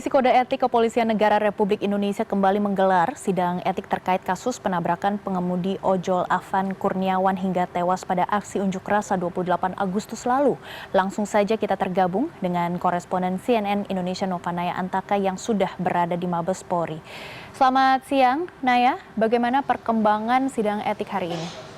Komisi Kode Etik Kepolisian Negara Republik Indonesia kembali menggelar sidang etik terkait kasus penabrakan pengemudi ojol Afan Kurniawan hingga tewas pada aksi unjuk rasa 28 Agustus lalu. Langsung saja kita tergabung dengan koresponden CNN Indonesia Novanaya Antaka yang sudah berada di Mabes Polri. Selamat siang, Naya. Bagaimana perkembangan sidang etik hari ini?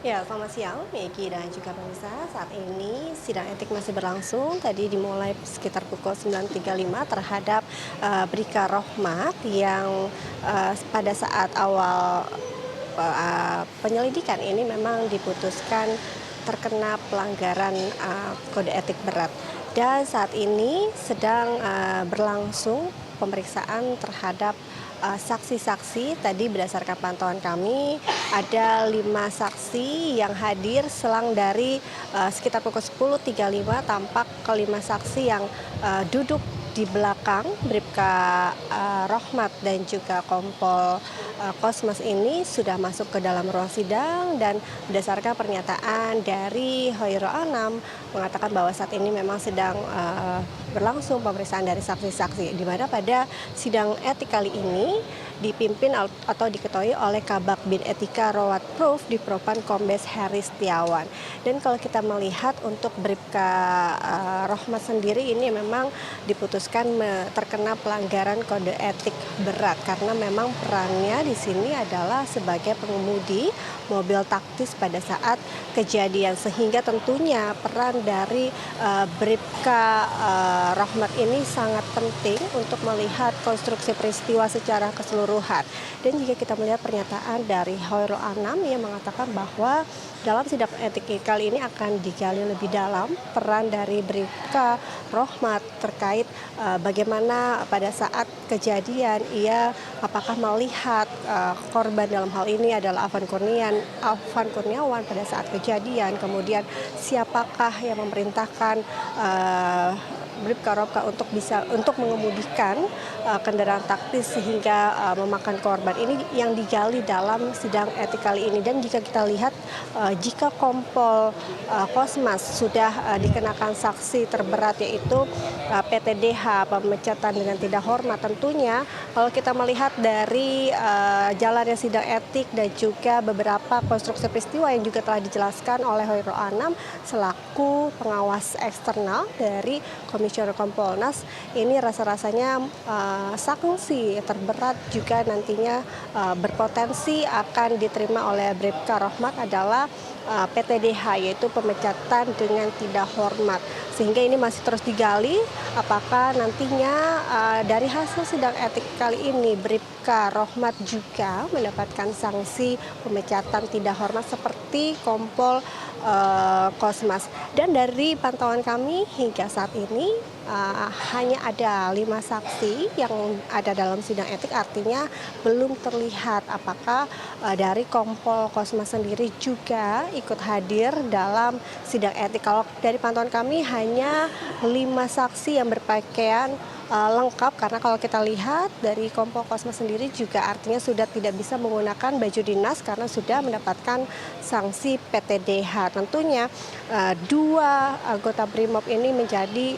Ya, selamat siang, Megi dan juga pemirsa. Saat ini sidang etik masih berlangsung. Tadi dimulai sekitar pukul 9.35 terhadap Bribka Rohmat yang pada saat awal penyelidikan ini memang diputuskan terkena pelanggaran kode etik berat. Dan saat ini sedang berlangsung pemeriksaan terhadap saksi-saksi. Tadi berdasarkan pantauan kami ada 5 saksi yang hadir selang dari sekitar pukul 10.35 tampak kelima saksi yang duduk di belakang Bribka Rohmat dan juga Kompol Kosmas ini sudah masuk ke dalam ruang sidang, dan berdasarkan pernyataan dari Hoyrul Anam mengatakan bahwa saat ini memang sedang berlangsung pemeriksaan dari saksi-saksi, di mana pada sidang etik kali ini dipimpin atau diketuai oleh Kabak Bin Etika Rawat Proof di Propam Kombes Heri Setiawan. Dan kalau kita melihat untuk Bribka Rohmat sendiri ini memang diputuskan terkena pelanggaran kode etik berat karena memang perannya di sini adalah sebagai pengemudi mobil taktis pada saat kejadian, sehingga tentunya peran dari Bribka Rohmat ini sangat penting untuk melihat konstruksi peristiwa secara keseluruhan. Dan jika kita melihat pernyataan dari Hoyrul Anam yang mengatakan bahwa dalam sidang etik kali ini akan digali lebih dalam peran dari Bribka Rohmat terkait bagaimana pada saat kejadian ia apakah melihat korban dalam hal ini adalah Afan Kurniawan pada saat kejadian, kemudian siapakah yang memerintahkan Bribka Rohmat untuk mengemudikan kendaraan taktis sehingga memakan korban. Ini yang digali dalam sidang etik kali ini. Dan jika kita lihat jika Kompol Kosmas sudah dikenakan sanksi terberat yaitu PTDH, pemecatan dengan tidak hormat, tentunya kalau kita melihat dari jalannya sidang etik dan juga beberapa konstruksi peristiwa yang juga telah dijelaskan oleh Hoyrul Anam selaku pengawas eksternal dari Komisioner Kompolnas, ini rasa-rasanya sanksi terberat juga nantinya berpotensi akan diterima oleh Bribka Rohmat adalah PTDH, yaitu pemecatan dengan tidak hormat. Sehingga ini masih terus digali apakah nantinya dari hasil sidang etik kali ini Bribka Rohmat juga mendapatkan sanksi pemecatan tidak hormat seperti Kompol Kosmas. Dan dari pantauan kami hingga saat ini hanya ada 5 saksi yang ada dalam sidang etik, artinya belum terlihat apakah dari Kompol Kosmas sendiri juga ikut hadir dalam sidang etik. Kalau dari pantauan kami hanya 5 saksi yang berpakaian lengkap, karena kalau kita lihat dari Kompol Kosmas sendiri juga artinya sudah tidak bisa menggunakan baju dinas karena sudah mendapatkan sanksi PTDH. Tentunya 2 anggota Brimob ini menjadi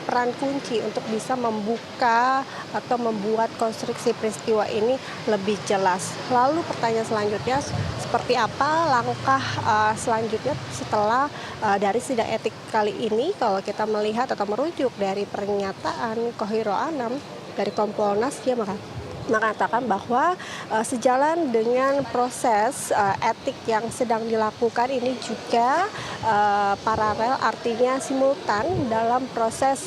peran kunci untuk bisa membuka atau membuat konstruksi peristiwa ini lebih jelas. Lalu pertanyaan selanjutnya, seperti apa langkah selanjutnya setelah dari sidang etik kali ini? Kalau kita melihat atau merujuk dari pernyataan Hoyrul Anam dari Kompolnas, dia mengatakan bahwa sejalan dengan proses etik yang sedang dilakukan ini juga paralel, artinya simultan dalam proses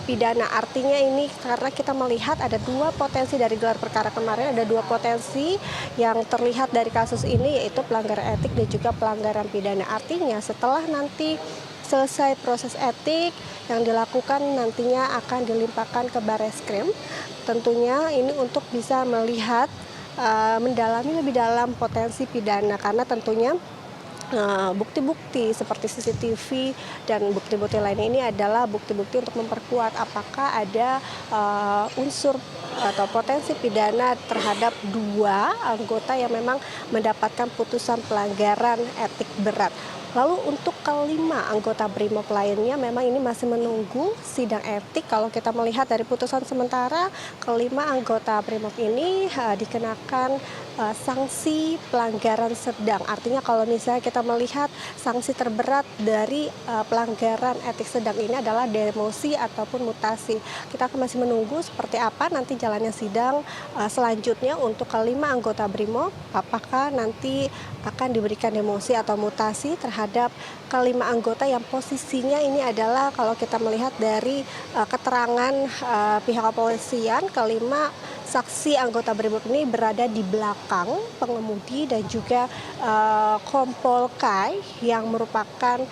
pidana. Artinya ini karena kita melihat ada 2 potensi dari gelar perkara kemarin, ada 2 potensi yang terlihat dari kasus ini, yaitu pelanggaran etik dan juga pelanggaran pidana. Artinya setelah nanti selesai proses etik yang dilakukan nantinya akan dilimpahkan ke Bareskrim. Tentunya ini untuk bisa melihat mendalami lebih dalam potensi pidana, karena tentunya bukti-bukti seperti CCTV dan bukti-bukti lainnya ini adalah bukti-bukti untuk memperkuat apakah ada unsur atau potensi pidana terhadap 2 anggota yang memang mendapatkan putusan pelanggaran etik berat. Lalu untuk kelima anggota BRIMOB lainnya memang ini masih menunggu sidang etik. Kalau kita melihat dari putusan sementara, kelima anggota BRIMOB ini dikenakan sanksi pelanggaran sedang. Artinya kalau misalnya kita melihat sanksi terberat dari pelanggaran etik sedang ini adalah demosi ataupun mutasi. Kita masih menunggu seperti apa nanti jalannya sidang selanjutnya untuk kelima anggota BRIMOB. Apakah nanti akan diberikan demosi atau mutasi terhadap kelima anggota yang posisinya ini adalah kalau kita melihat dari keterangan pihak kepolisian, kelima saksi anggota BRIMOB ini berada di belakang pengemudi dan juga Kompol Kai yang merupakan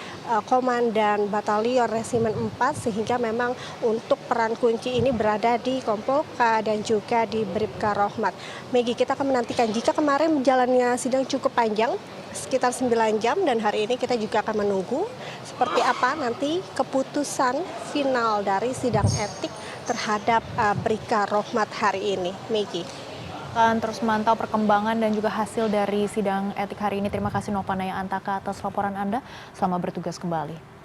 komandan batalion resimen 4, sehingga memang untuk peran kunci ini berada di Kompol Kai dan juga di Bribka Rohmat. Megi, kita akan menantikan jika kemarin jalannya sidang cukup panjang sekitar 9 jam dan hari ini kita juga akan menunggu seperti apa nanti keputusan final dari sidang etik terhadap Bribka Rohmat hari ini. Megi. Akan terus memantau perkembangan dan juga hasil dari sidang etik hari ini. Terima kasih Nova Naya Antaka atas laporan Anda. Selamat bertugas kembali.